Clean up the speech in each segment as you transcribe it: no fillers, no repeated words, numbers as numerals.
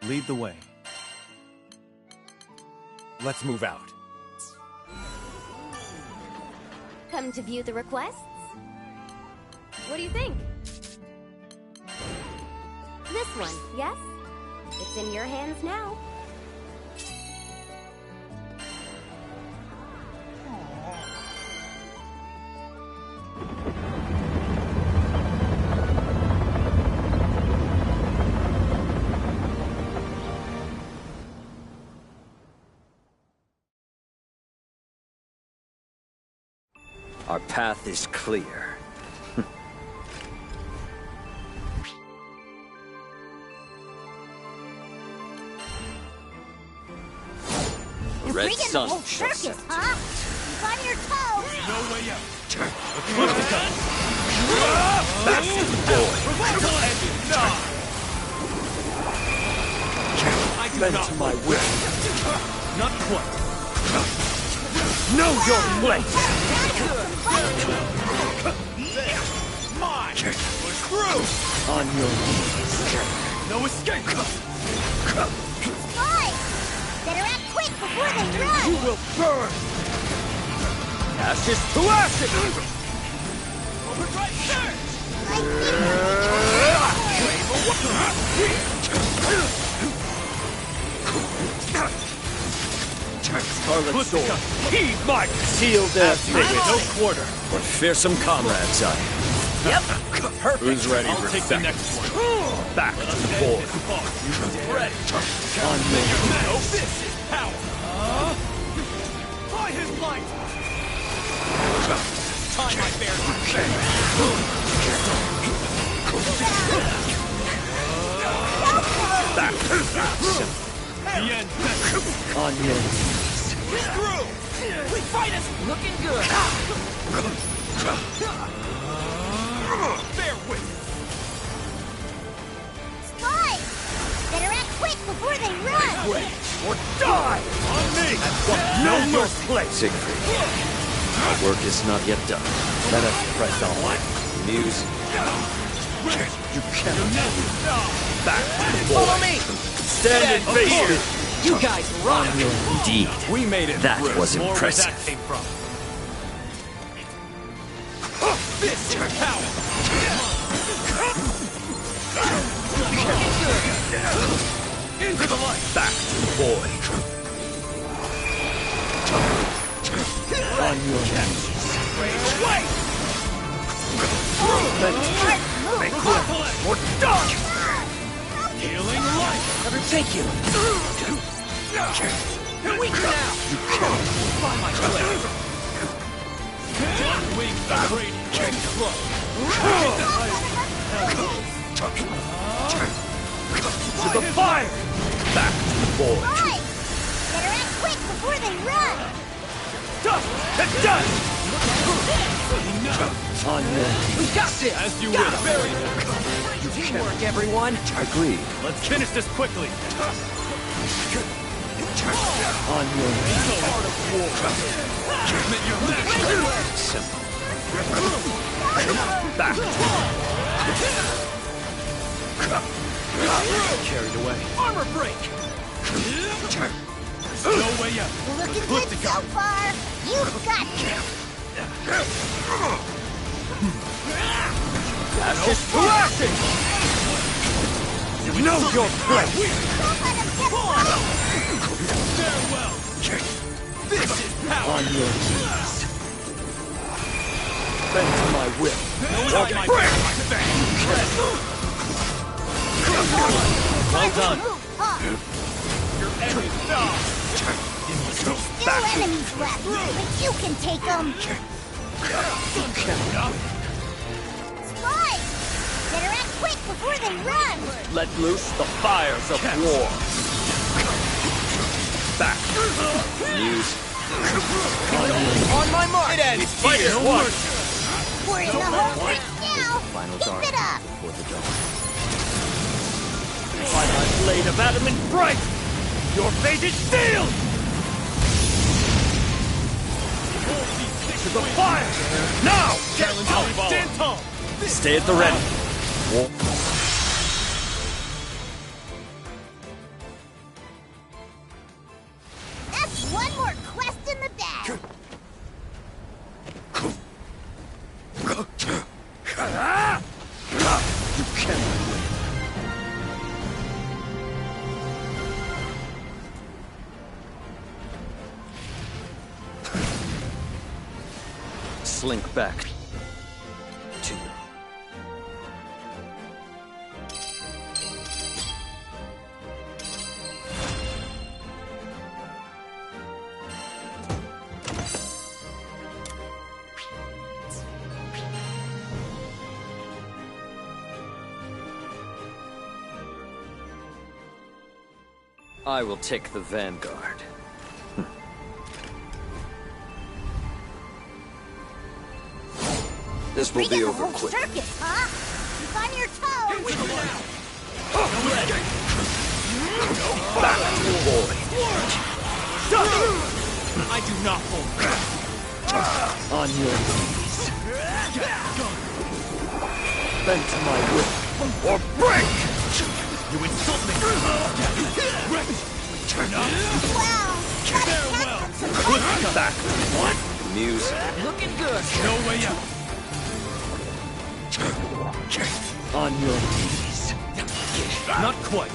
Lead the way. Let's move out. Come to view the requests? What do you think? This one, yes? It's in your hands now. Our path is clear. The red sun shall set. Huh? Keep on your toes! No way out. Back to the boy. Bend to my will. Not quite. Know your place. Mine. Push through. On your knees. No escape. Boys! Better act quick before they run! You will burn. Ashes to ashes. Overdrive surge. Scarlet sword. Heed my seal their fate. No quarter. What fearsome comrades I am. Yep. Perfect. Who's ready I'll for take the next one. Back to the board. Ready. On me. No, this is power. By his light. Time my bear. Back. The end. On your knees. Through. We fight us. Looking good. Bear with. Boys! Better act quick before they run! Wait or die! On me. No your place, Siegfried. Our work is not yet done. Let us press on. Muse. You cannot. Back to the boy. Follow me. Stand and face it. You guys rock. Indeed. We made it. That through. was More where impressive. that came from. This is power. Into the light. Back to the boy. On your knees. Away. Make room or die! Healing light. Never take you. You're weak now. You can't. Find my blade. One wing of radiant. To the fire! Back to the boy. Boys! Better act quick before they run! Dust and dust! On your knees. We got this. As you will. Very Teamwork, everyone. Agreed. Let's finish this quickly. On your knees. The art of war. Commit your master. Simple. Back. Carried away. Armor break. No way out. Looking good so far! You've got this! Ashes to ashes! You know your place! Farewell. This is power. On your knees. Bend to my will. No time, my bear. Well done. Your enemy died. Still enemies left, but you can take them! Spies! Better act quick before they run! Let loose the fires of war. Back. Use. On my mark. It ends. Fight here. no one. We're in the home right now! Final Keep dark it up! before the dawn. By my blade of adamant bright, your fate is sealed! Hold these To the fire! Now! Challenge all. Stand tall. Stay at the ready. That's one more quest in the bag. You cannot win. Slink back to them. I will take the vanguard. This will be over quick. Circus, huh? Keep on your toes. Back to the void. I do not hold back. On your knees. Bend to my will. Or break! You insult me. Turn up. Wow. Farewell. Back. What? Music. Looking good. No way out. On your knees. Not quite.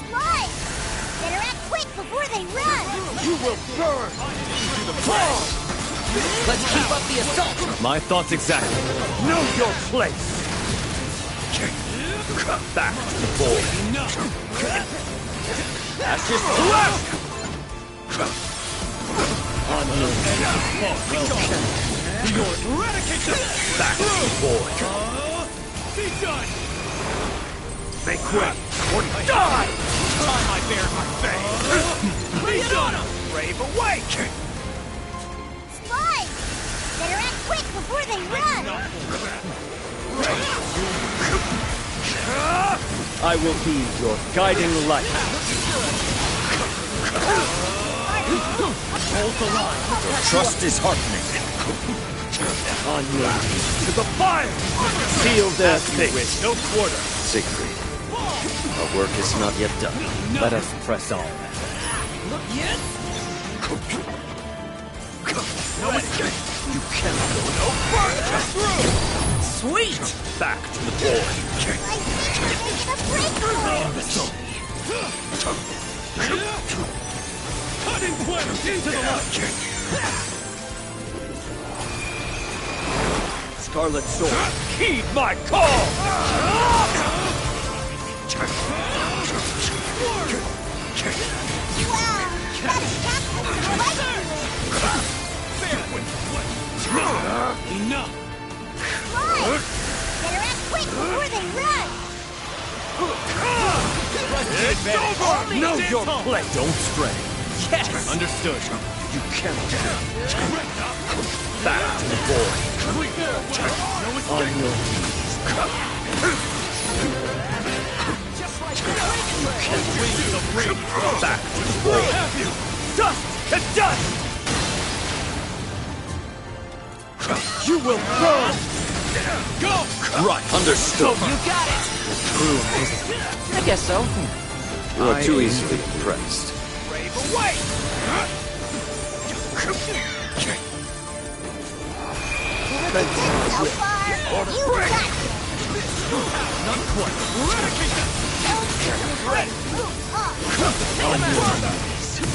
Slide. Better act quick before they run. You will burn! Let's keep up the assault. My thoughts exactly. Know your place! Back to the void. Enough. Ashes left! On your Eradicate them. back to the void. Be done. Make way or die! Time I bear my fate. Be done. Brave awake! Slide. Better act quick before they run. I will be your guiding light. Hold the line. Trust is heartening. On your knees to the fire! Seal their fate. No quarter. Siegfried, our work is not yet done. Let us press on. Look yet. No escape! You cannot go no further! Sweet. Back to the void. I think we're making a breakthrough. Cut and twist into the left. Scarlet Sword, heed my call! Wow. That attack was delightful. Enough. Slide. Better act quick before they run. It's over! Know Stand your tall. place! Don't stray. Yes. Understood. You cannot. Back to the void. On your knees. Back to the void. Dust to dust! You will burn! Go. Right. Understood. You got it. I guess so. You are too easily impressed. Brave away. So far, you got it. Not quite. Eradicate them.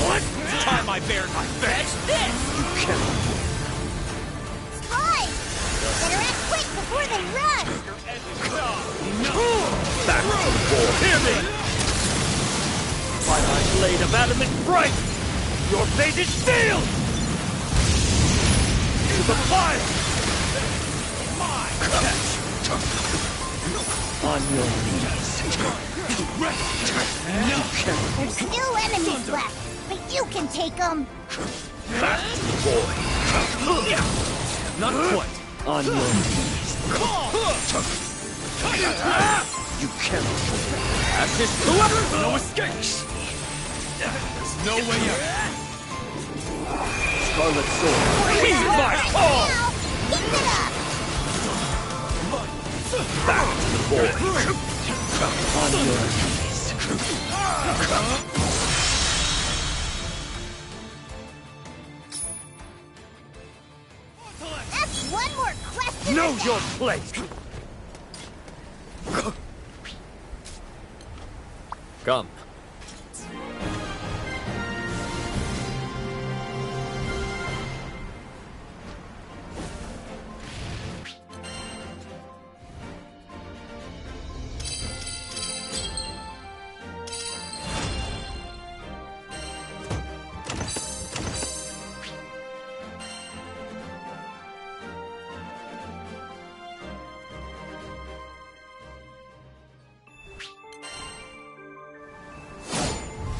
What? Time I bared my face. This. You cannot. Slide. Better act quick before they run. Back to the void. Hear me. By my blade of adamant bright, your fate is sealed! To the fire! On your knees. There's still enemies left, but you can take them. Back to the void. Not quite. On your knees. You cannot. Ashes to No escape. There's no way out. Scarlet Sword. Heed my call! Keep it up! Back to the void. On your knees. That's one more question! Know your place! Come.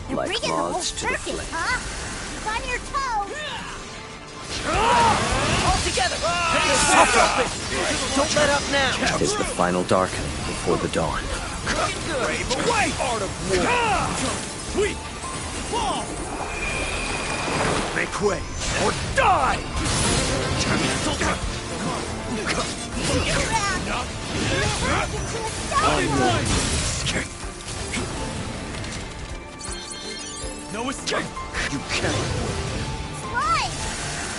You're Like bringing the whole moths to the circus, flame. huh? Keep on your toes! All together! Don't let up now! Is the final darkening before the dawn. Brave away! Art of war! Sweep! Fall! Make way or die! Get around! Burst into a stone! No escape! You cannot win. Slide!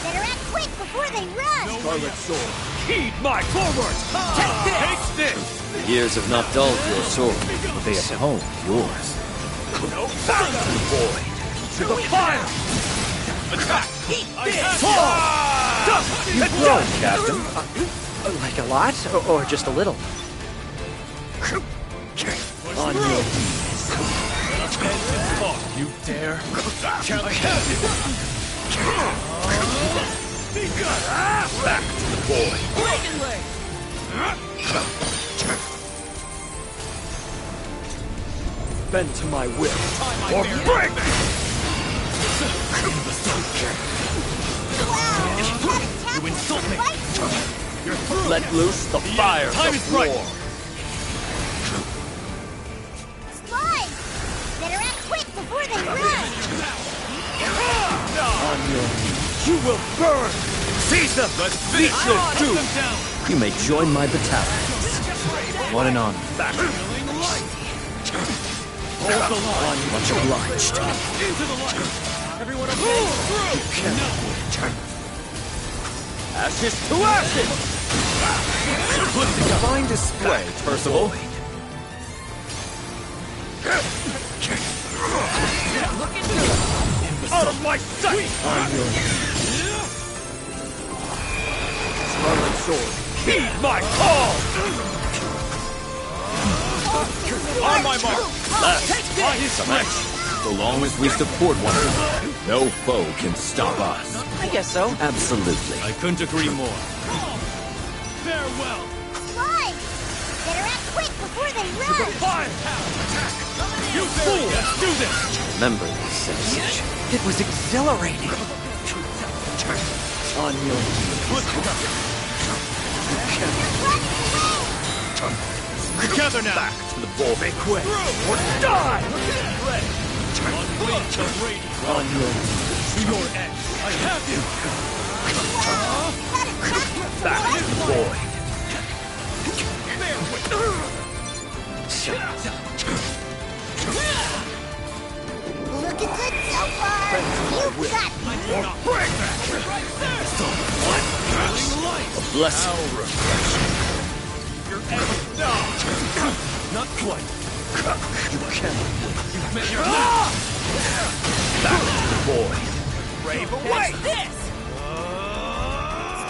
Better act quick before they run! No way Scarlet out. Sword. Heed my forward! Take this! The years have not dulled your sword, but they have honed yours. No Back further! to the void. To the fire! Attack! Eat this! You've grown, Captain. Like a lot? Or just a little? On your knees. You dare? I have you! Be good! Back to the void. Bend to my will. Or break! Wow! You insult me! You're through! Let loose the fire Time of is right. war. Slide! Better act quick before they run! On your knees. You will burn. Seize them. Let's Beat finish your this! doom. Them down! You may join my battalion. What an honor. Back. Feeling light! Hold the line! Much obliged. Into the light! Everyone okay? Through! Ashes to ashes. Fine display, Percival. Out of my sight! On your knees. Scarlet Sword. Heed my call! On my mark! By his flesh! So long as we support one another, no foe can stop us. I guess so. Absolutely. I couldn't agree more. Farewell! Slide! Better act quick before they run! Fire! Attack! You fools! Do this! Remember this sensation. It was exhilarating. On your knees. Together now! Back to the ball. Make way. Or die! Unleash the radiance On your knees. to your end! I have you! Back to the void. Bear Looking good so far! You've got me! or break that! Right there! Feeling light! A blessing. Your end! No! Not quite! You cannot win. You've met your Back to the void. Brave away! This!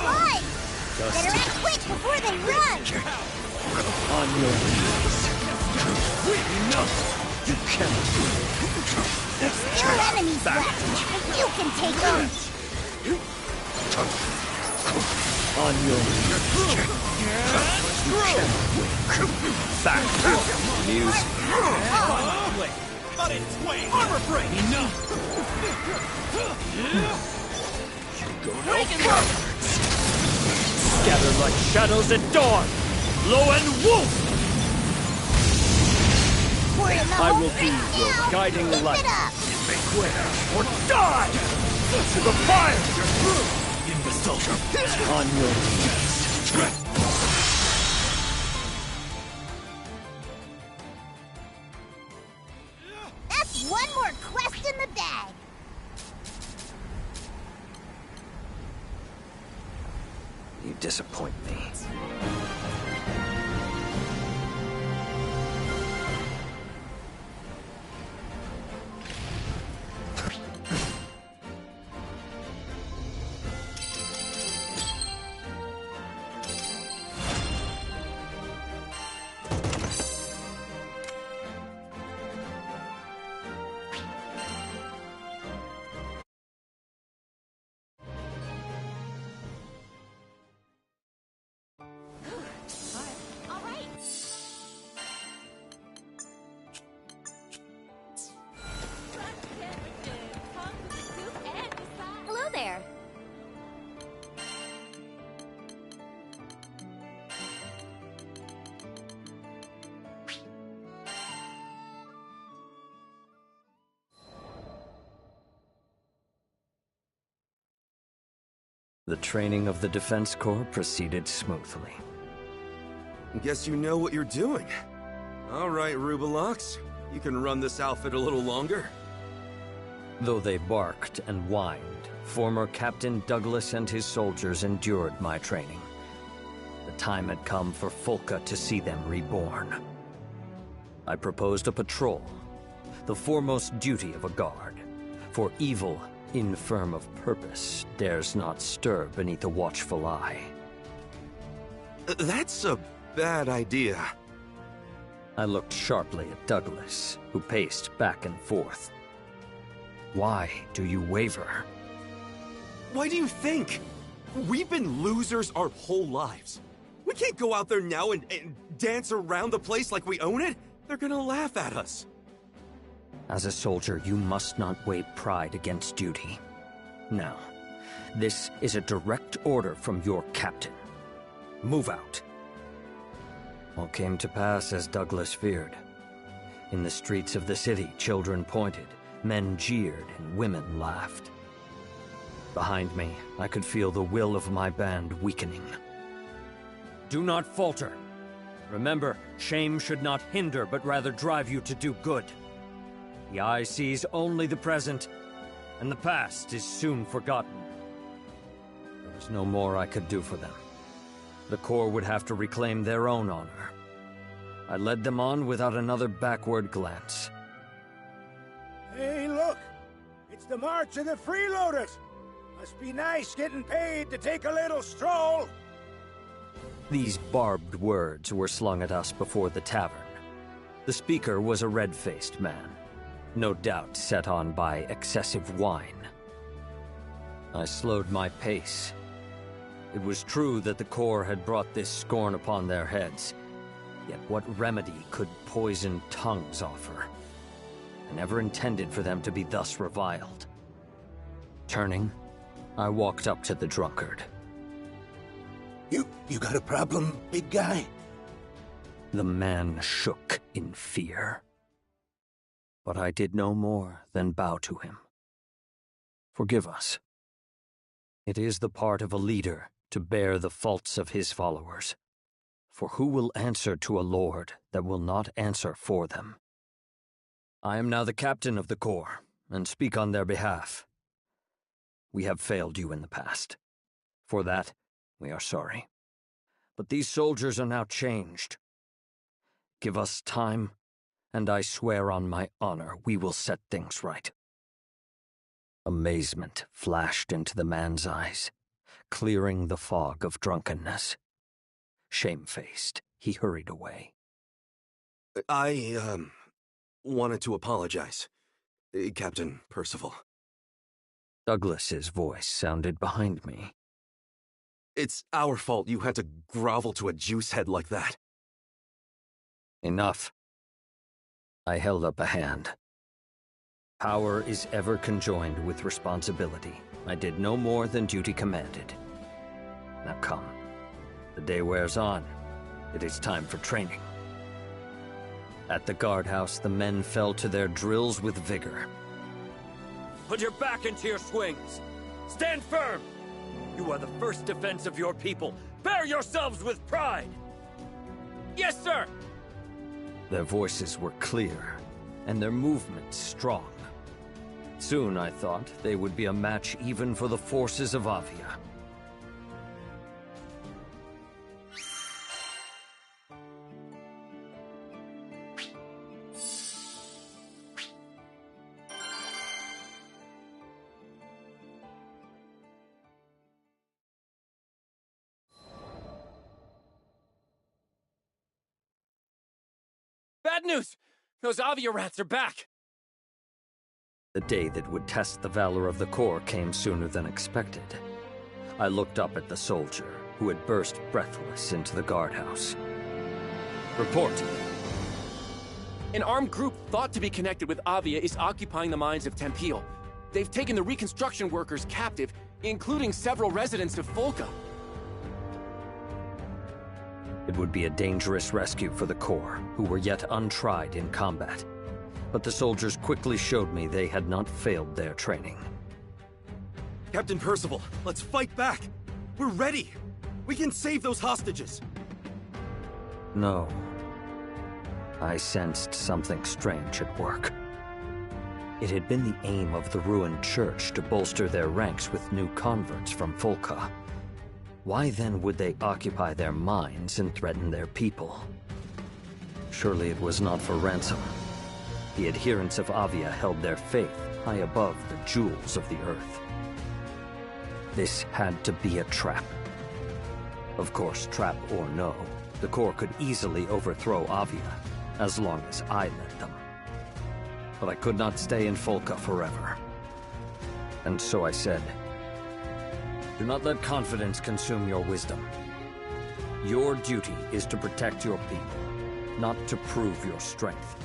Slide! Better act quick before they run! On your knees. You cannot win. Two enemies left, and you can take them! On your knees. You cannot win. Back to Muse. Got it! Sway! Armor break! Enough! Go no further. Scatter like shadows at dawn. Low and wolf. We're in the I home will be stretch your now. guiding Keep light. it up! Make way or die. To the fire! Imbecile! On your knees! That's one more quest in the bag. You disappoint me. Hello there. The training of the Defense Corps proceeded smoothly. Guess you know what you're doing. All right, Rubelox. You can run this outfit a little longer. Though they barked and whined, former Captain Douglas and his soldiers endured my training. The time had come for Folka to see them reborn. I proposed a patrol, the foremost duty of a guard, for evil, infirm of purpose, dares not stir beneath a watchful eye. That's a bad idea. I looked sharply at Douglas, who paced back and forth. Why do you waver? Why do you think? We've been losers our whole lives. We can't go out there now and dance around the place like we own it. They're gonna laugh at us. As a soldier, you must not weigh pride against duty. Now, this is a direct order from your captain. Move out. All came to pass as Douglas feared. In the streets of the city, children pointed, men jeered, and women laughed. Behind me, I could feel the will of my band weakening. Do not falter. Remember, shame should not hinder, but rather drive you to do good. The eye sees only the present, and the past is soon forgotten. There was no more I could do for them. The Corps would have to reclaim their own honor. I led them on without another backward glance. Hey, look! It's the March of the Freeloaders! Must be nice getting paid to take a little stroll! These barbed words were slung at us before the tavern. The speaker was a red-faced man, no doubt set on by excessive wine. I slowed my pace. It was true that the Corps had brought this scorn upon their heads, yet what remedy could poisoned tongues offer? I never intended for them to be thus reviled. Turning, I walked up to the drunkard. You got a problem, big guy? The man shook in fear. But I did no more than bow to him. Forgive us. It is the part of a leader to bear the faults of his followers. For who will answer to a lord that will not answer for them? I am now the captain of the Corps, and speak on their behalf. We have failed you in the past. For that, we are sorry. But these soldiers are now changed. Give us time, and I swear on my honor we will set things right. Amazement flashed into the man's eyes, clearing the fog of drunkenness. Shamefaced, he hurried away. I, wanted to apologize, Captain Percival. Douglas's voice sounded behind me. It's our fault you had to grovel to a juicehead like that. Enough. I held up a hand. Power is ever conjoined with responsibility. I did no more than duty commanded. Now come. The day wears on. It is time for training. At the guardhouse, the men fell to their drills with vigor. Put your back into your swings! Stand firm! You are the first defense of your people. Bear yourselves with pride! Yes, sir! Their voices were clear, and their movements strong. Soon, I thought, they would be a match even for the forces of Avia. Bad news! Those Avia rats are back! The day that would test the valor of the Corps came sooner than expected. I looked up at the soldier, who had burst breathless into the guardhouse. Report. An armed group thought to be connected with Avia is occupying the mines of Tempeel. They've taken the reconstruction workers captive, including several residents of Folka. It would be a dangerous rescue for the Corps, who were yet untried in combat. But the soldiers quickly showed me they had not failed their training. Captain Percival, let's fight back! We're ready! We can save those hostages! No. I sensed something strange at work. It had been the aim of the ruined church to bolster their ranks with new converts from Folka. Why then would they occupy their mines and threaten their people? Surely it was not for ransom. The adherents of Avia held their faith high above the jewels of the earth. This had to be a trap. Of course, trap or no, the Corps could easily overthrow Avia, as long as I led them. But I could not stay in Folka forever. And so I said, do not let confidence consume your wisdom. Your duty is to protect your people, not to prove your strength.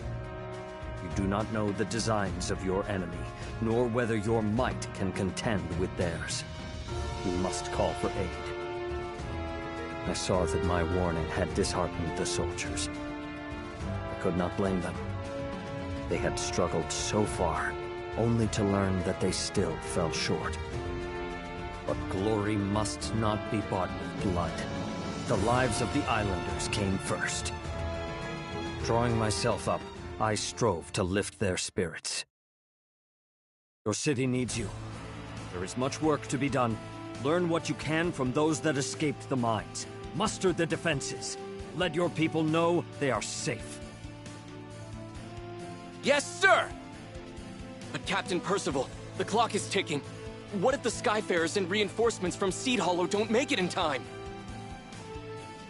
You do not know the designs of your enemy, nor whether your might can contend with theirs. You must call for aid. I saw that my warning had disheartened the soldiers. I could not blame them. They had struggled so far, only to learn that they still fell short. But glory must not be bought with blood. The lives of the islanders came first. Drawing myself up, I strove to lift their spirits. Your city needs you. There is much work to be done. Learn what you can from those that escaped the mines. Muster the defenses. Let your people know they are safe. Yes, sir! But Captain Percival, the clock is ticking. What if the Skyfarers and reinforcements from Seed Hollow don't make it in time?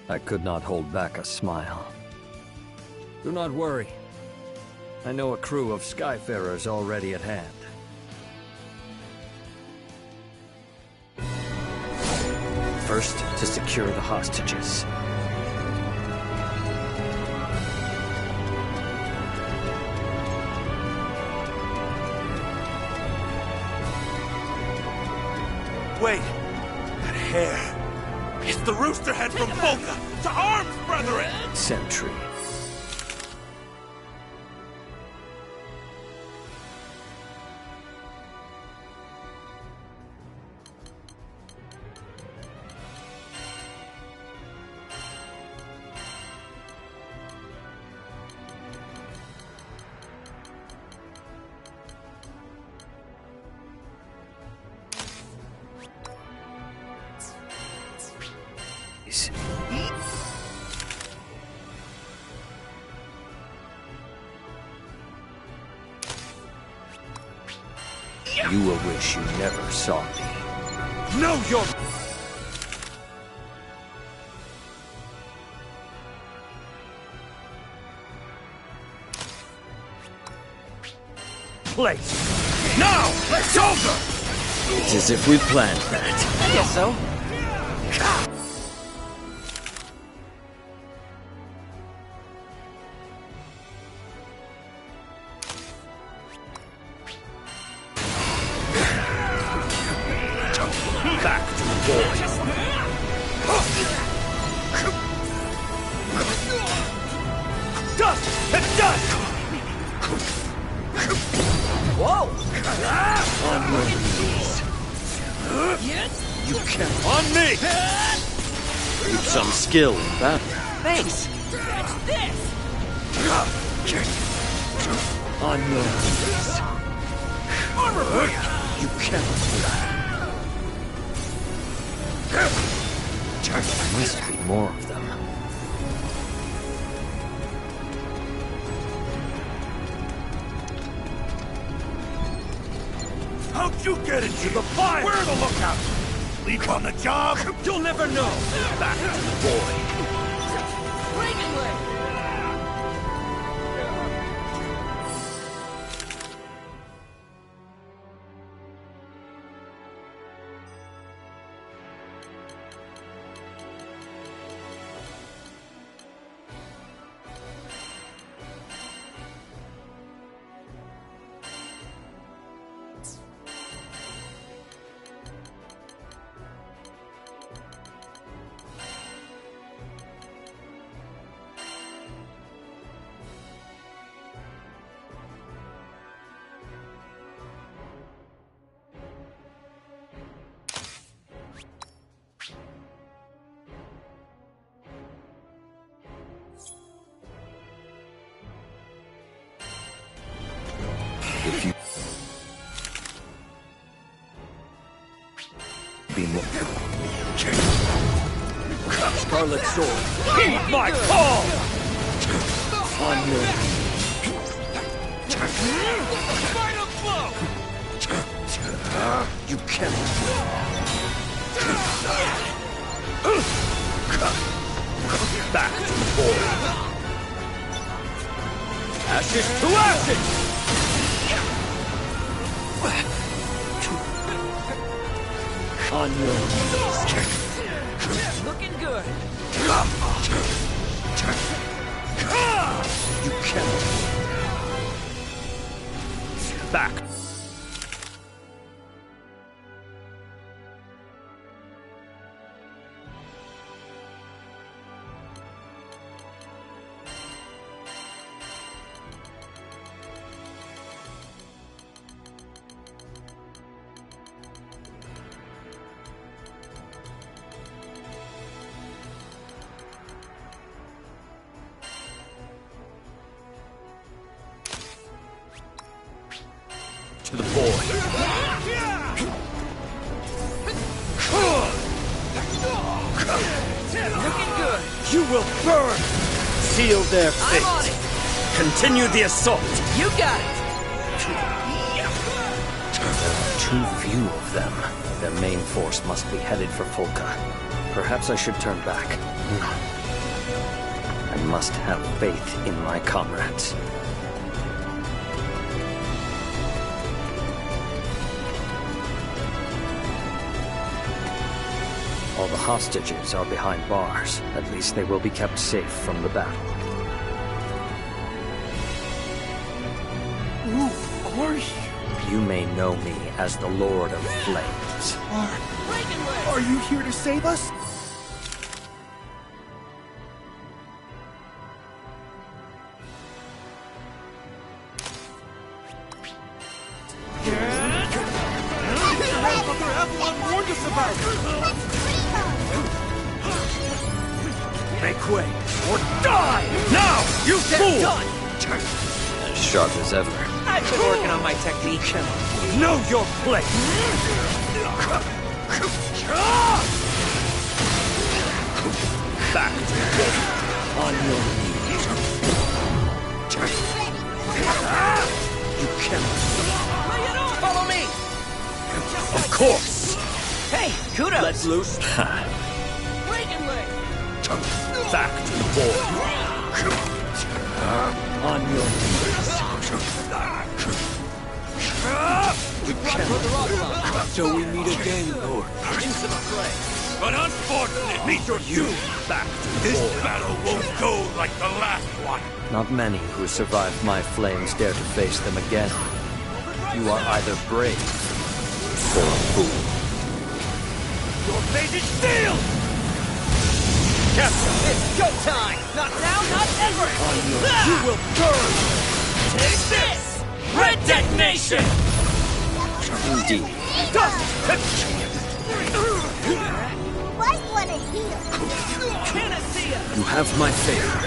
I could not hold back a smile. Do not worry. I know a crew of Skyfarers already at hand. First, to secure the hostages. Wait! That hair! It's the rooster head from Folka! To arms, brethren! Sentry. You will wish you never saw me. Know your... Place! Now! It's over! It's as if we planned that. I guess so. Back to the boy! Dust and dust! Whoa! Onward, please. Some skill in that. Thanks. On your knees. Armor! You cannot fly. There must be more of them. How'd you get into the fire? Where are the lookouts? Sleep on the job? You'll never know. Back to the boy. If you be more Scarlet Sword, heed my call! On your final blow! You cannot. Back to the board. Ashes to ashes! On your knees. Looking good. You cannot. Back. To the boy. Looking good. You will burn! Seal their fate. I'm on it. Continue the assault. You got it. There are too few of them. Their main force must be headed for Folka. Perhaps I should turn back. No. I must have faith in my comrades. All the hostages are behind bars. At least they will be kept safe from the battle. Who are you? You may know me as the Lord of Flames. Are you here to save us? Mother Avalon warned us about it! Make way, or die! Now, you fool! Done. As sharp as ever. I've been working on my technique. Know your place! Back to the wall. On your knees. You cannot. Follow me. Of course! Hey, kudos. Let loose. Reagan leg. Back to the board. On your knees. You cannot. So we meet again, Lord. Into the fray. But unfortunately, Meet your you. Back to the this board. battle won't go like the last one. Not many who survived my flames dare to face them again. You are either brave or a fool. Your fate is sealed! Captain, it's go time. Not now, not ever. You will burn! Take this. Red detonation. Indeed. Might want to heal. You have my favor.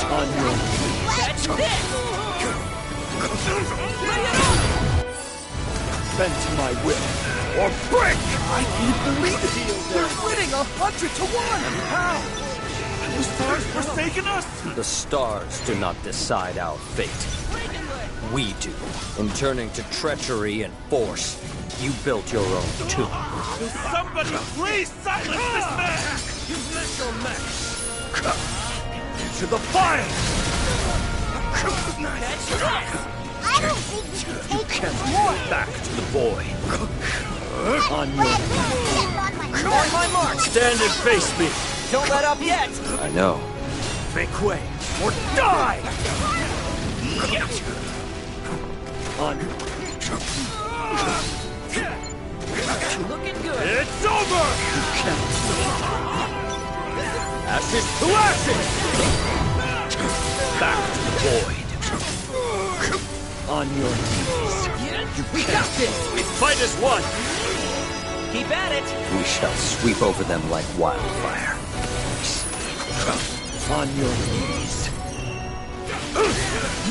On your Catch this! bend to my will, or break! I can't believe it! We're winning 100 to 1! How? The stars forsaken us? The stars do not decide our fate. We do. In turning to treachery and force, you built your own tomb. Somebody please silence this man! You've met your match! To the fire! Catch this! I don't think we can take much more. Back to the void. On your Get on my On my mark! stand and face me. Don't let up yet! I know. Make way, or die! On Looking good! It's over! ashes to ashes. Back to the void. On your knees. We got this! We fight as one. Keep at it! We shall sweep over them like wildfire. On your knees.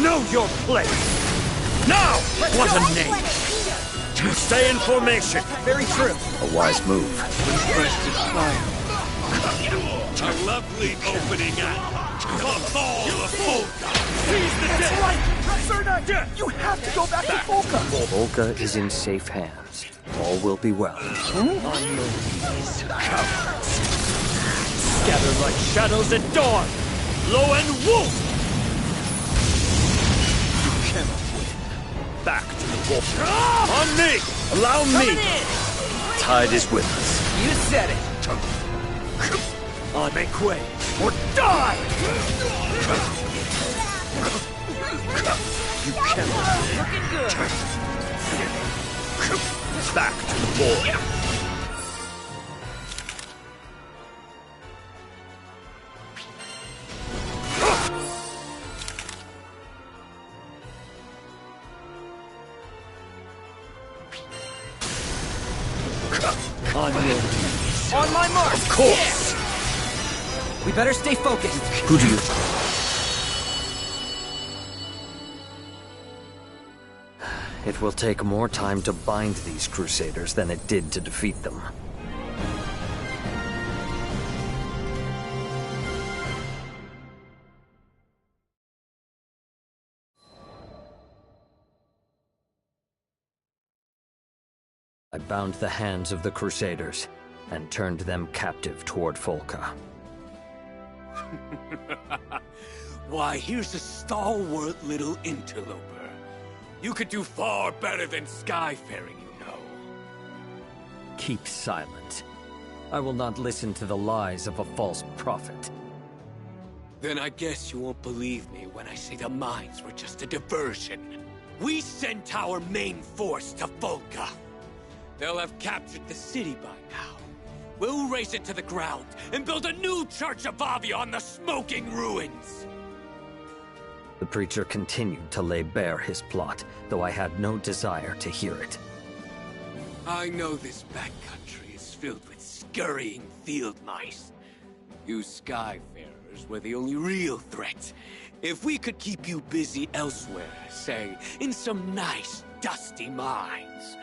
Know your place. Now! What a name! Stay in formation. Very true. A wise move. A lovely opening act. The fall of Volca. That's right! Zerna, you have to go back to Volca! Volca is in safe hands. All will be well. On your knees. Cowards. Gather like shadows at dawn. Lowen Wolf! You cannot win. Back to the wolf. On me! Allow me! Coming in! Tide is with us. You said it! On make way, or die! You cannot. Looking good! Back to the void. On your knees. On my mark! Of course! Yeah. We better stay focused. Who do you... It will take more time to bind these Crusaders than it did to defeat them. I bound the hands of the Crusaders and turned them captive toward Volca. Why, here's a stalwart little interloper. You could do far better than skyfaring, you know. Keep silent. I will not listen to the lies of a false prophet. Then I guess you won't believe me when I say the mines were just a diversion. We sent our main force to Volca. They'll have captured the city by now. We'll raze it to the ground and build a new Church of Avia on the smoking ruins. The preacher continued to lay bare his plot, though I had no desire to hear it. I know this backcountry is filled with scurrying field mice. You skyfarers were the only real threat. If we could keep you busy elsewhere, say, in some nice, dusty mines,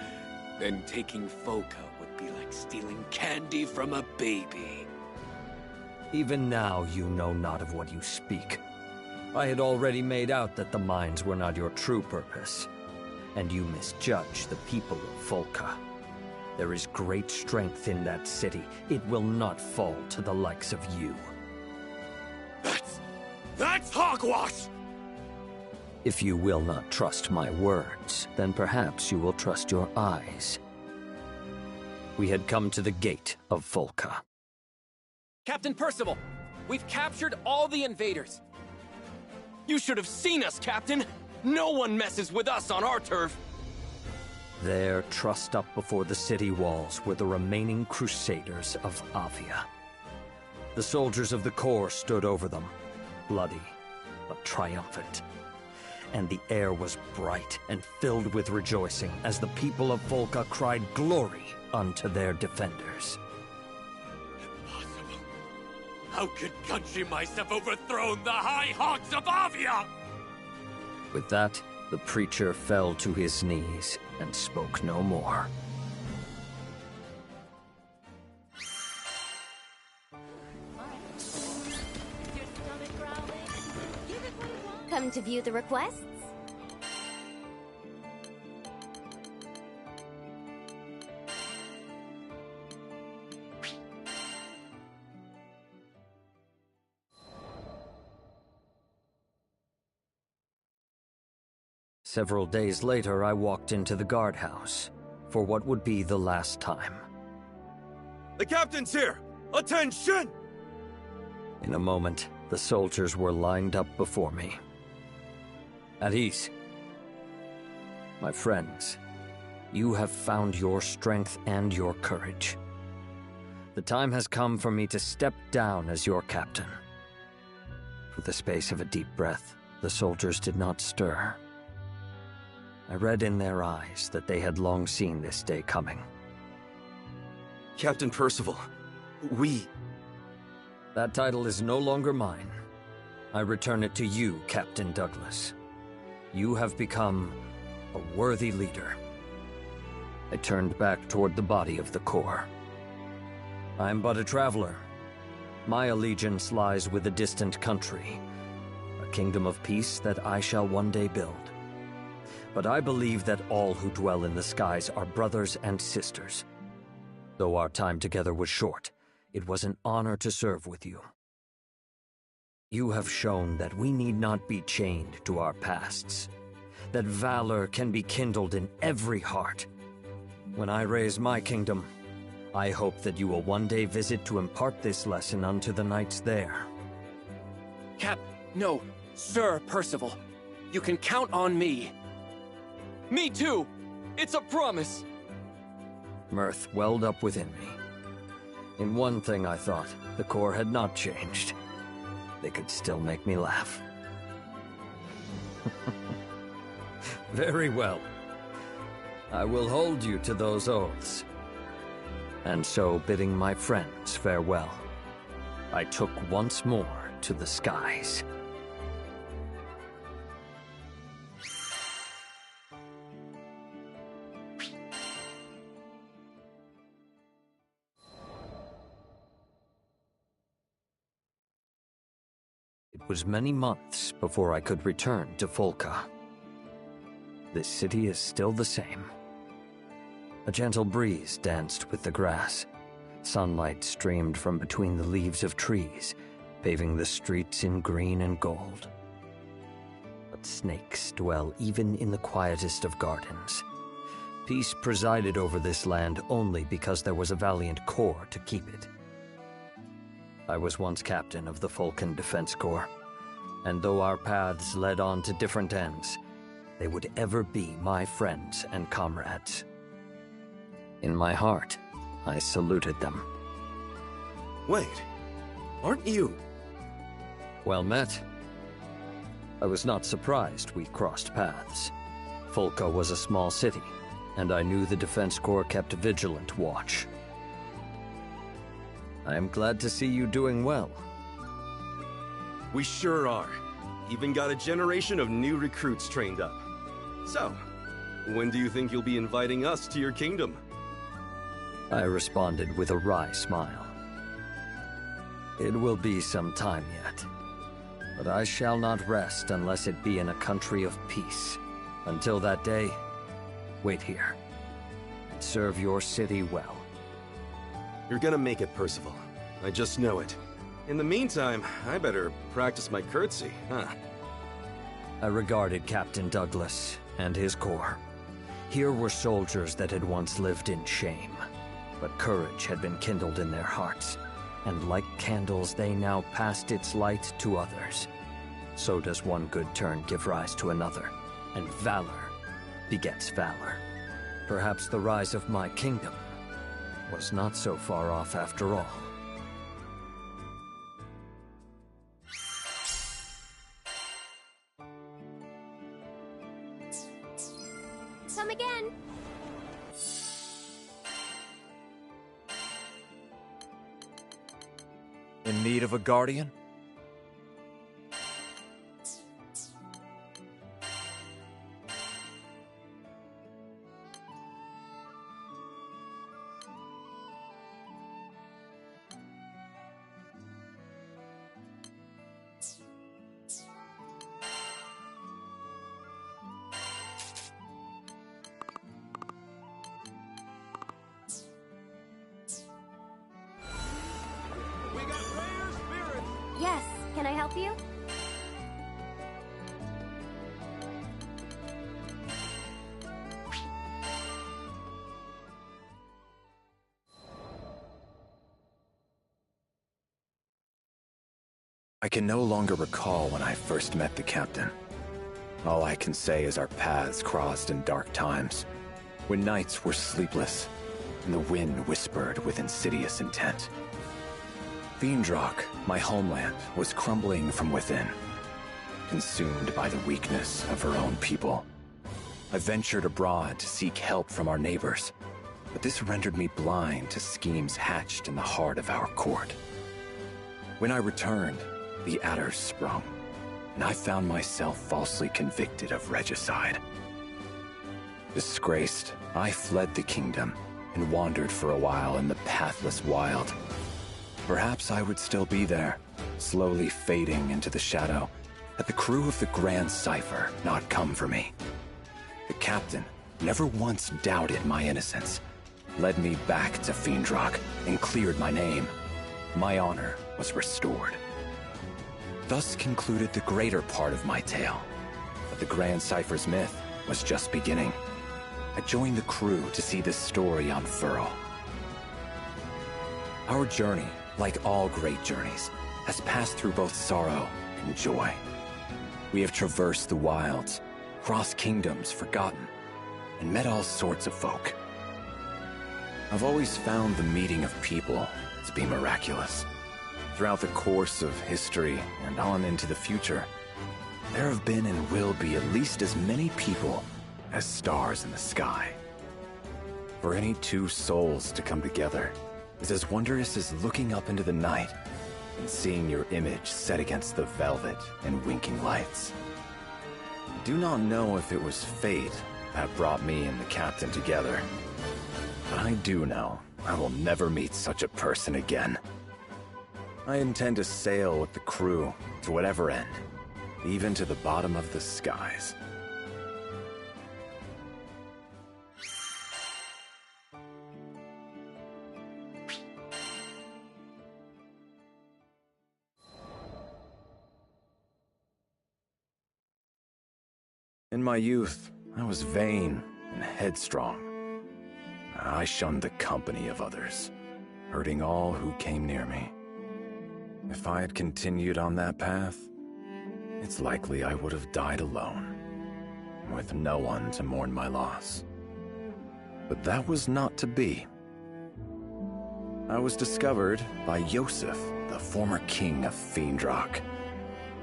then taking Volca would be like stealing candy from a baby. Even now you know not of what you speak. I had already made out that the mines were not your true purpose, and you misjudge the people of Volca. There is great strength in that city. It will not fall to the likes of you. That's hogwash! If you will not trust my words, then perhaps you will trust your eyes. We had come to the gate of Volca. Captain Percival, we've captured all the invaders. You should have seen us, Captain! No one messes with us on our turf! There, trussed up before the city walls, were the remaining Crusaders of Avia. The soldiers of the Corps stood over them, bloody but triumphant. And the air was bright and filled with rejoicing as the people of Volca cried glory unto their defenders. How could country mice have overthrown the high hogs of Avia? With that, the preacher fell to his knees and spoke no more. Come to view the requests? Several days later, I walked into the guardhouse for what would be the last time. The captain's here! Attention! In a moment, the soldiers were lined up before me. At ease. My friends, you have found your strength and your courage. The time has come for me to step down as your captain. For the space of a deep breath, the soldiers did not stir. I read in their eyes that they had long seen this day coming. Captain Percival, That title is no longer mine. I return it to you, Captain Douglas. You have become a worthy leader. I turned back toward the body of the Corps. I'm but a traveler. My allegiance lies with a distant country, a kingdom of peace that I shall one day build. But I believe that all who dwell in the skies are brothers and sisters. Though our time together was short, it was an honor to serve with you. You have shown that we need not be chained to our pasts, that valor can be kindled in every heart. When I raise my kingdom, I hope that you will one day visit to impart this lesson unto the knights there. No, Sir Percival. You can count on me. Me too! It's a promise! Mirth welled up within me. In one thing I thought, the Corps had not changed. They could still make me laugh. Very well. I will hold you to those oaths. And so, bidding my friends farewell, I took once more to the skies. It was many months before I could return to Folka. This city is still the same. A gentle breeze danced with the grass. Sunlight streamed from between the leaves of trees, paving the streets in green and gold. But snakes dwell even in the quietest of gardens. Peace presided over this land only because there was a valiant Corps to keep it. I was once captain of the Falcon Defense Corps, and though our paths led on to different ends, they would ever be my friends and comrades. In my heart, I saluted them. Wait, aren't you? Well met. I was not surprised we crossed paths. Folka was a small city, and I knew the Defense Corps kept vigilant watch. I am glad to see you doing well. We sure are. Even got a generation of new recruits trained up. So, when do you think you'll be inviting us to your kingdom? I responded with a wry smile. It will be some time yet, but I shall not rest unless it be in a country of peace. Until that day, wait here, and serve your city well. You're gonna make it, Percival. I just know it. In the meantime, I better practice my curtsy, huh? I regarded Captain Douglas and his corps. Here were soldiers that had once lived in shame, but courage had been kindled in their hearts, and like candles they now passed its light to others. So does one good turn give rise to another, and valor begets valor. Perhaps the rise of my kingdom was not so far off after all. Come again. In need of a guardian? Yes, can I help you? I can no longer recall when I first met the captain. All I can say is our paths crossed in dark times, when nights were sleepless, and the wind whispered with insidious intent. Fiendrock, my homeland, was crumbling from within, consumed by the weakness of her own people. I ventured abroad to seek help from our neighbors, but this rendered me blind to schemes hatched in the heart of our court. When I returned, the adders sprung, and I found myself falsely convicted of regicide. Disgraced, I fled the kingdom and wandered for a while in the pathless wild. Perhaps I would still be there, slowly fading into the shadow, had the crew of the Grand Cipher not come for me. The captain, never once doubted my innocence, led me back to Fiendrock and cleared my name. My honor was restored. Thus concluded the greater part of my tale, but the Grand Cipher's myth was just beginning. I joined the crew to see this story unfurl. Our journey, like all great journeys, has passed through both sorrow and joy. We have traversed the wilds, crossed kingdoms forgotten, and met all sorts of folk. I've always found the meeting of people to be miraculous. Throughout the course of history and on into the future, there have been and will be at least as many people as stars in the sky. For any two souls to come together is as wondrous as looking up into the night and seeing your image set against the velvet and winking lights. I do not know if it was fate that brought me and the captain together, but I do know I will never meet such a person again. I intend to sail with the crew to whatever end, even to the bottom of the skies. In my youth, I was vain and headstrong. I shunned the company of others, hurting all who came near me. If I had continued on that path, it's likely I would have died alone, with no one to mourn my loss. But that was not to be. I was discovered by Yosef, the former king of Fiendrock,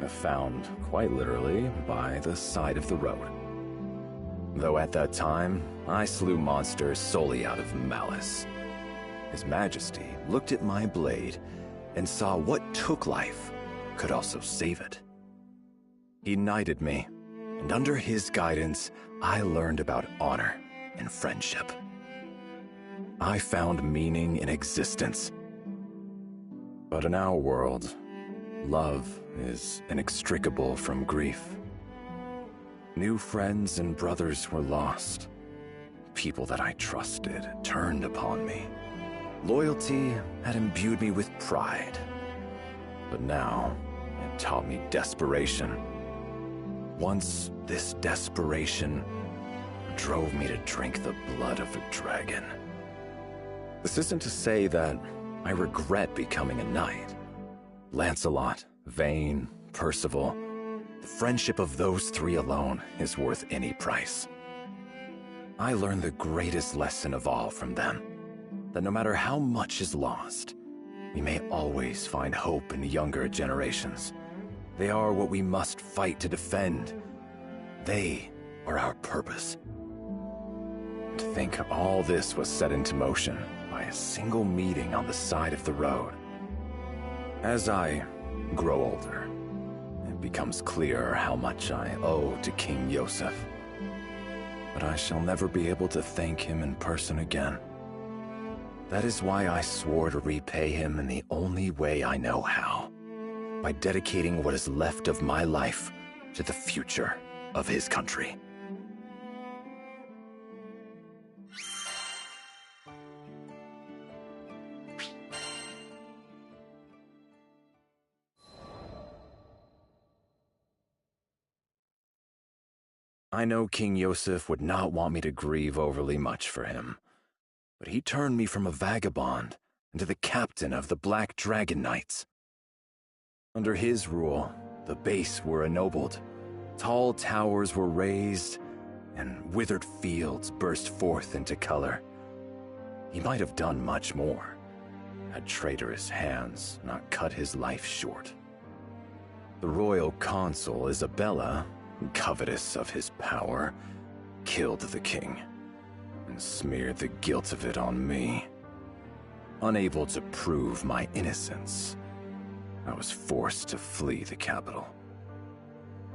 found, quite literally, by the side of the road. Though at that time, I slew monsters solely out of malice. His Majesty looked at my blade and saw what took life could also save it. He knighted me, and under his guidance, I learned about honor and friendship. I found meaning in existence. But in our world, love is inextricable from grief. New friends and brothers were lost. People that I trusted turned upon me. Loyalty had imbued me with pride, but now it taught me desperation. Once this desperation drove me to drink the blood of a dragon. This isn't to say that I regret becoming a knight. Lancelot, Vayne, Percival, the friendship of those three alone is worth any price. I learned the greatest lesson of all from them, that no matter how much is lost, we may always find hope in younger generations. They are what we must fight to defend. They are our purpose. And to think all this was set into motion by a single meeting on the side of the road. As I grow older, it becomes clearer how much I owe to King Yosef. But I shall never be able to thank him in person again. That is why I swore to repay him in the only way I know how, by dedicating what is left of my life to the future of his country. I know King Yosef would not want me to grieve overly much for him, but he turned me from a vagabond into the captain of the Black Dragon Knights. Under his rule, the base were ennobled, tall towers were raised, and withered fields burst forth into color. He might have done much more, had traitorous hands not cut his life short. The royal consul Isabella, covetous of his power, killed the king and smeared the guilt of it on me. Unable to prove my innocence, I was forced to flee the capital.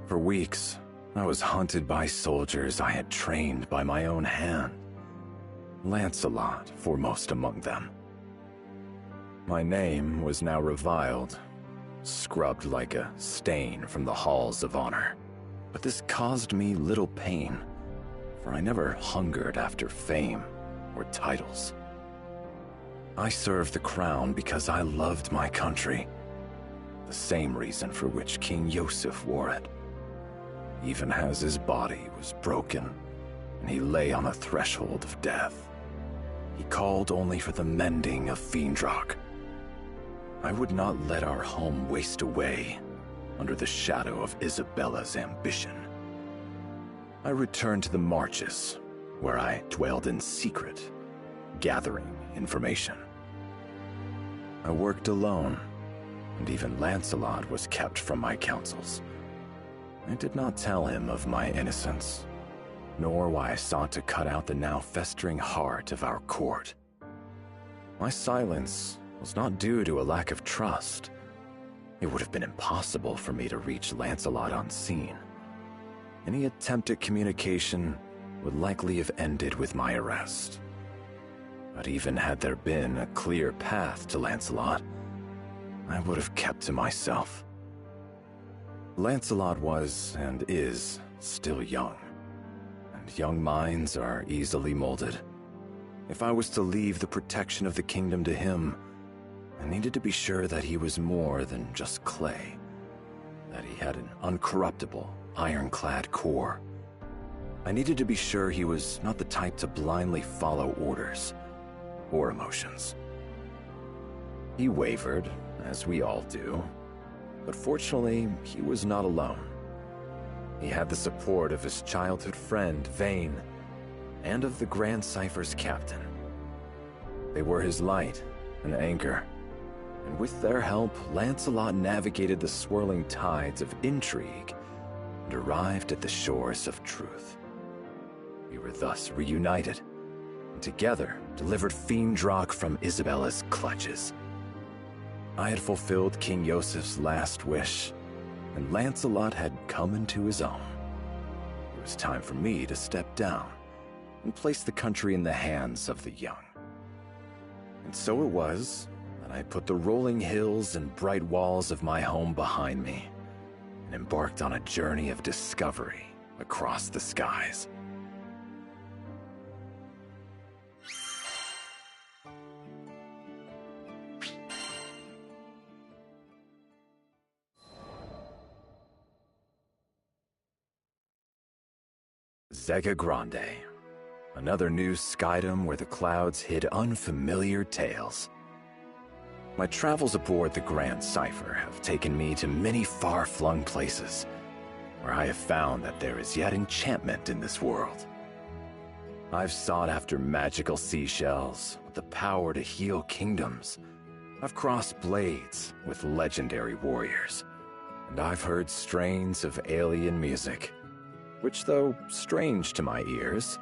For weeks, I was hunted by soldiers I had trained by my own hand, Lancelot foremost among them. My name was now reviled, scrubbed like a stain from the halls of honor. But this caused me little pain, for I never hungered after fame or titles. I served the crown because I loved my country, the same reason for which King Yosef wore it. Even as his body was broken and he lay on the threshold of death, he called only for the mending of Fiendrock. I would not let our home waste away under the shadow of Isabella's ambition. I returned to the Marches, where I dwelled in secret, gathering information. I worked alone, and even Lancelot was kept from my counsels. I did not tell him of my innocence, nor why I sought to cut out the now festering heart of our court. My silence was not due to a lack of trust. It would have been impossible for me to reach Lancelot unseen. Any attempt at communication would likely have ended with my arrest. But even had there been a clear path to Lancelot, I would have kept to myself. Lancelot was, and is, still young, and young minds are easily molded. If I was to leave the protection of the kingdom to him, I needed to be sure that he was more than just clay, that he had an uncorruptible, ironclad core. I needed to be sure he was not the type to blindly follow orders or emotions. He wavered, as we all do, but fortunately, he was not alone. He had the support of his childhood friend, Vane, and of the Grand Cypher's captain. They were his light and anchor, and with their help, Lancelot navigated the swirling tides of intrigue and arrived at the shores of truth. We were thus reunited, and together delivered Fiendrock from Isabella's clutches. I had fulfilled King Yosef's last wish, and Lancelot had come into his own. It was time for me to step down and place the country in the hands of the young. And so it was that I put the rolling hills and bright walls of my home behind me and embarked on a journey of discovery across the skies. Zega Grande, another new skydom where the clouds hid unfamiliar tales. My travels aboard the Grand Cypher have taken me to many far-flung places, where I have found that there is yet enchantment in this world. I've sought after magical seashells with the power to heal kingdoms. I've crossed blades with legendary warriors, and I've heard strains of alien music, which, though strange to my ears,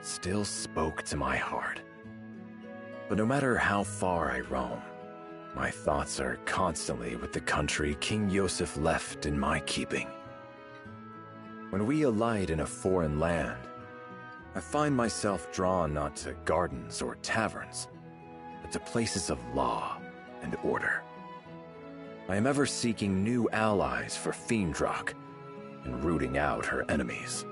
still spoke to my heart. But no matter how far I roam, My thoughts are constantly with the country King Yosef left in my keeping. When we alight in a foreign land, I find myself drawn not to gardens or taverns, but to places of law and order. I am ever seeking new allies for Fiendrock and rooting out her enemies.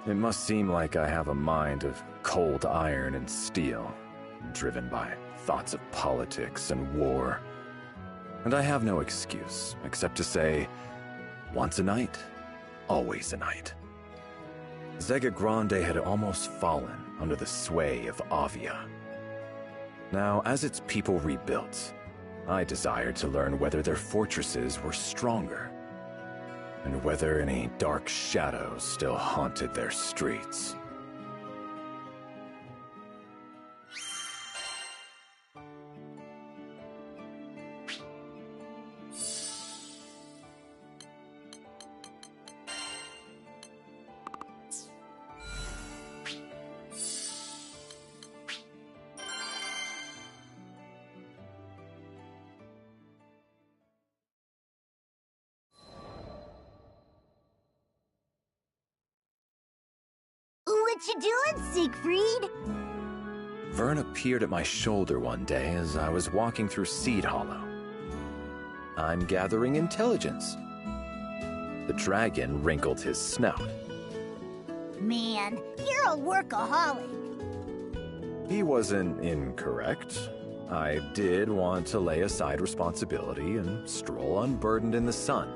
It must seem like I have a mind of cold iron and steel, driven by thoughts of politics and war. And I have no excuse except to say, once a knight, always a knight. Zega Grande had almost fallen under the sway of Avia. Now, as its people rebuilt, I desired to learn whether their fortresses were stronger, and whether any dark shadows still haunted their streets. What you doing, Siegfried? Vern appeared at my shoulder one day as I was walking through Seed Hollow. I'm gathering intelligence. The dragon wrinkled his snout. Man, you're a workaholic. He wasn't incorrect. I did want to lay aside responsibility and stroll unburdened in the sun,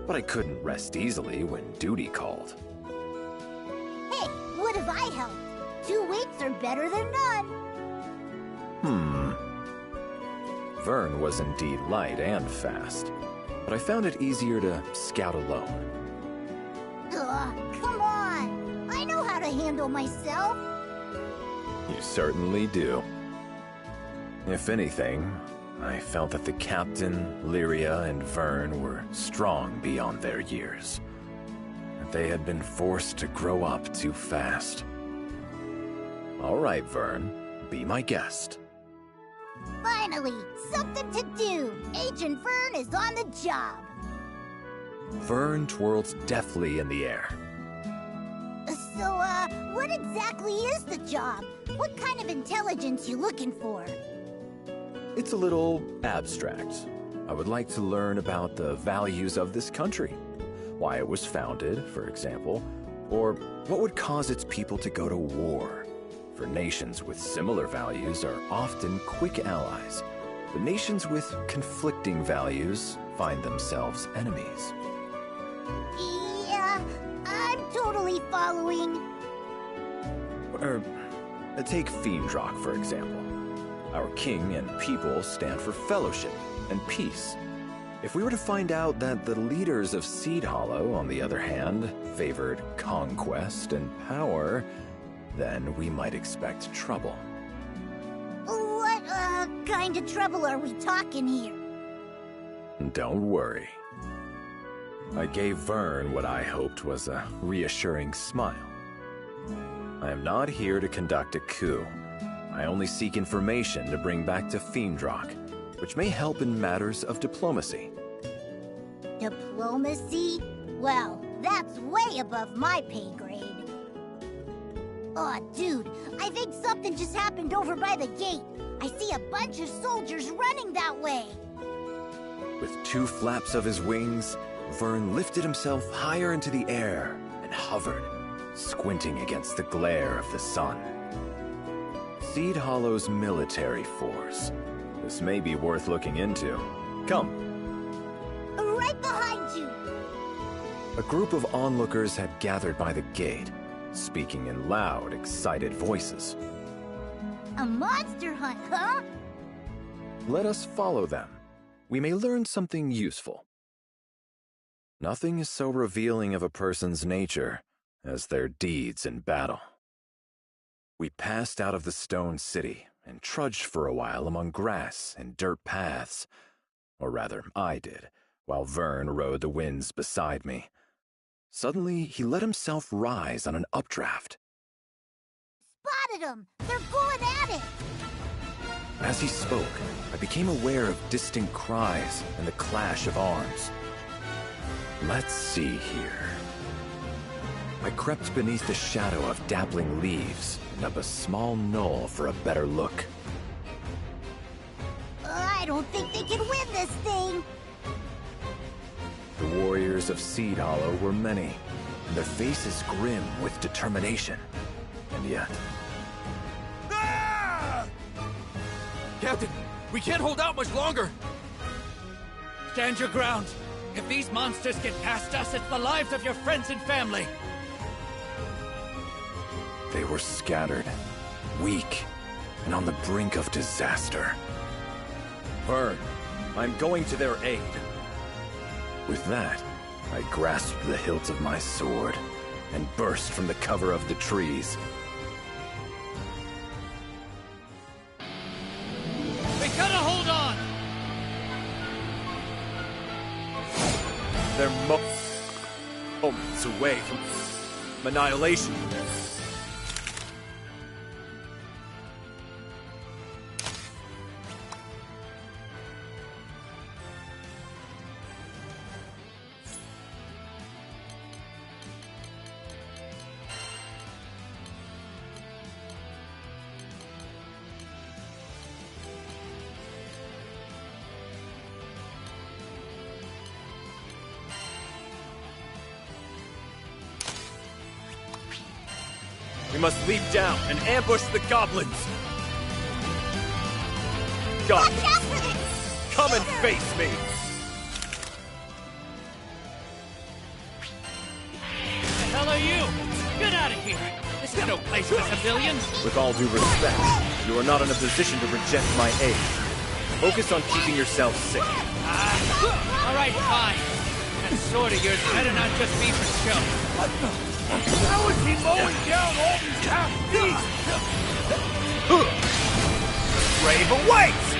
but I couldn't rest easily when duty called. Hey, what if I helped? 2 weeks are better than none. Vern was indeed light and fast, but I found it easier to scout alone. Ugh, come on. I know how to handle myself. You certainly do. If anything, I felt that the captain, Lyria, and Vern were strong beyond their years. That they had been forced to grow up too fast. All right, Vern, be my guest. Finally, something to do. Agent Vern is on the job. Vern twirled deftly in the air. So, what exactly is the job? What kind of intelligence you looking for? It's a little abstract. I would like to learn about the values of this country. Why it was founded, for example, or what would cause its people to go to war. For nations with similar values are often quick allies, but nations with conflicting values find themselves enemies. Yeah, I'm totally following. Take Fiendrock, for example. Our king and people stand for fellowship and peace. If we were to find out that the leaders of Seed Hollow, on the other hand, favored conquest and power, then we might expect trouble. What, kind of trouble are we talking here? Don't worry. I gave Vern what I hoped was a reassuring smile. I am not here to conduct a coup. I only seek information to bring back to Fiendrock, which may help in matters of diplomacy. Diplomacy? Well, that's way above my pay grade. Aw, dude, I think something just happened over by the gate. I see a bunch of soldiers running that way. With 2 flaps of his wings, Vern lifted himself higher into the air and hovered, squinting against the glare of the sun. Seed Hollow's military force. This may be worth looking into. Come. Right behind you. A group of onlookers had gathered by the gate, speaking in loud, excited voices. A monster hunt, huh? Let us follow them. We may learn something useful. Nothing is so revealing of a person's nature as their deeds in battle. We passed out of the stone city and trudged for a while among grass and dirt paths. Or rather, I did, while Vern rode the winds beside me. Suddenly, he let himself rise on an updraft. spotted them! They're going at it! As he spoke, I became aware of distant cries and the clash of arms. Let's see here. I crept beneath the shadow of dappling leaves and up a small knoll for a better look. I don't think they can win this thing! The warriors of Seed Hollow were many, and their faces grim with determination. And yet... Captain, we can't hold out much longer! Stand your ground! If these monsters get past us, it's the lives of your friends and family! They were scattered, weak, and on the brink of disaster. Vern, I'm going to their aid. With that, I grasped the hilt of my sword and burst from the cover of the trees. We gotta hold on! They're moments away from annihilation. We must leap down and ambush the goblins! Goblins! Come and face me! The hell are you? Get out of here! This is no place for civilians! With all due respect, you are not in a position to reject my aid. Focus on keeping yourself safe. Alright, fine. That sword of yours better not just be for show. How is he mowing down all these half-beasts? Brave awaits!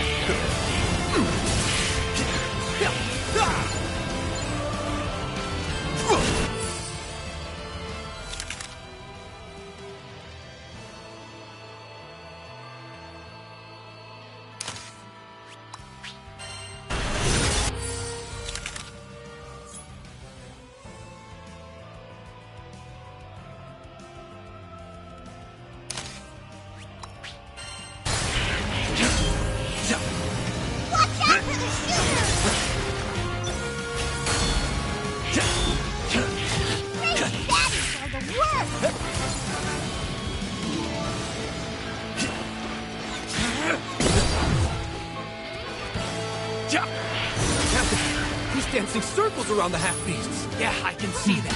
Dancing circles around the half-beasts. Yeah, I can see that.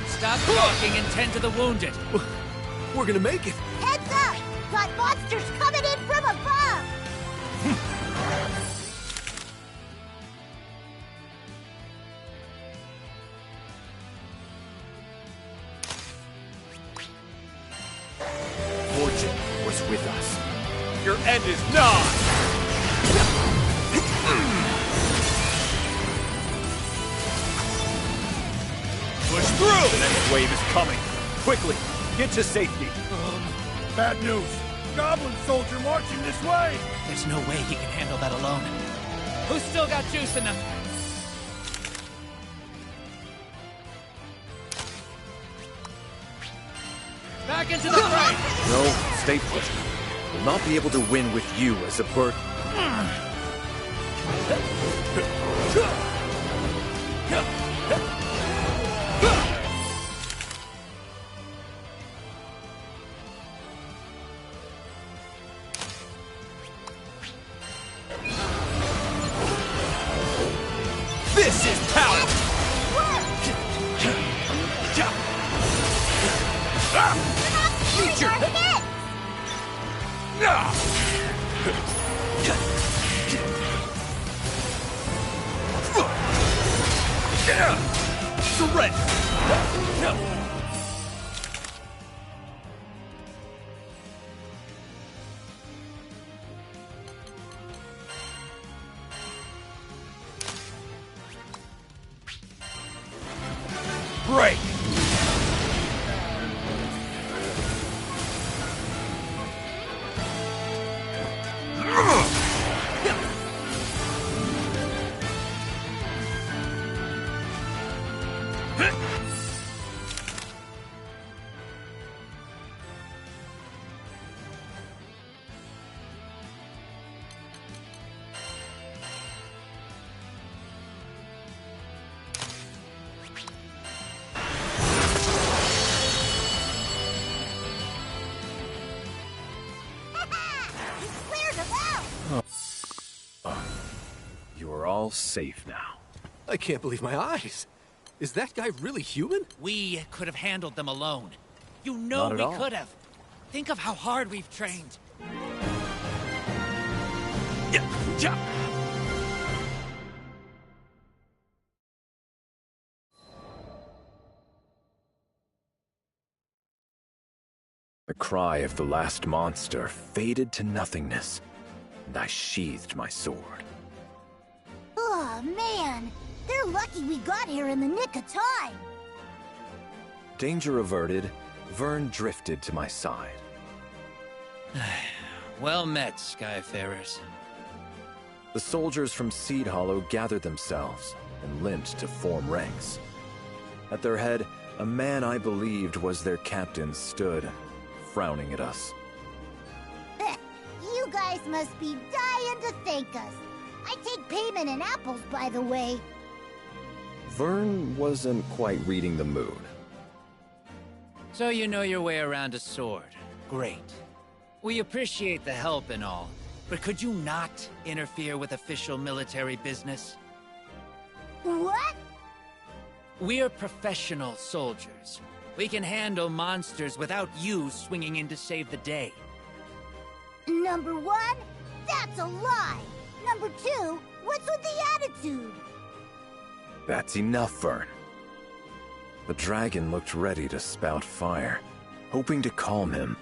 Stop talking and tend to the wounded. We're gonna make it. Heads up! Got monsters coming in from above! Fortune was with us. Your end is nigh! Push through! The next wave is coming. Quickly, get to safety. Bad news. Goblin soldier marching this way. There's no way he can handle that alone. Who's still got juice in them? Back into the fray! No, stay put. We'll not be able to win with you as a burden. This is power! Future! Surrender! Break! cleared him out! You are all safe now. I can't believe my eyes. Is that guy really human? We could have handled them alone. You Not know at we all. could have. Think of how hard we've trained. The cry of the last monster faded to nothingness, and I sheathed my sword. Oh, man. They're lucky we got here in the nick of time. Danger averted, Vern drifted to my side. Well met, Skyfarers. The soldiers from Seed Hollow gathered themselves and limped to form ranks. At their head, a man I believed was their captain stood, frowning at us. You guys must be dying to thank us. I take payment in apples, by the way. Vern wasn't quite reading the mood. So you know your way around a sword. Great. We appreciate the help and all, but could you not interfere with official military business? What? We're professional soldiers. We can handle monsters without you swinging in to save the day. Number one, that's a lie. Number two, what's with the attitude? That's enough, Vern. The dragon looked ready to spout fire. Hoping to calm him,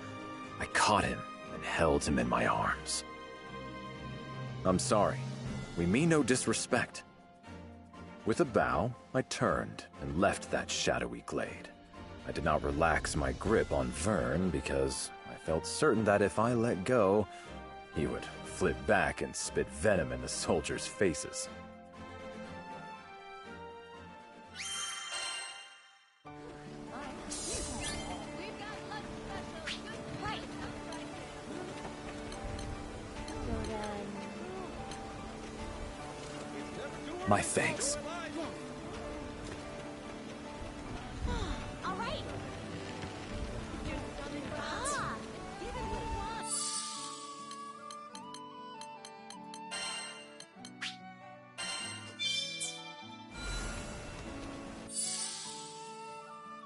I caught him and held him in my arms. I'm sorry. We mean no disrespect. With a bow, I turned and left that shadowy glade. I did not relax my grip on Vern because I felt certain that if I let go, he would flip back and spit venom in the soldiers' faces. My thanks.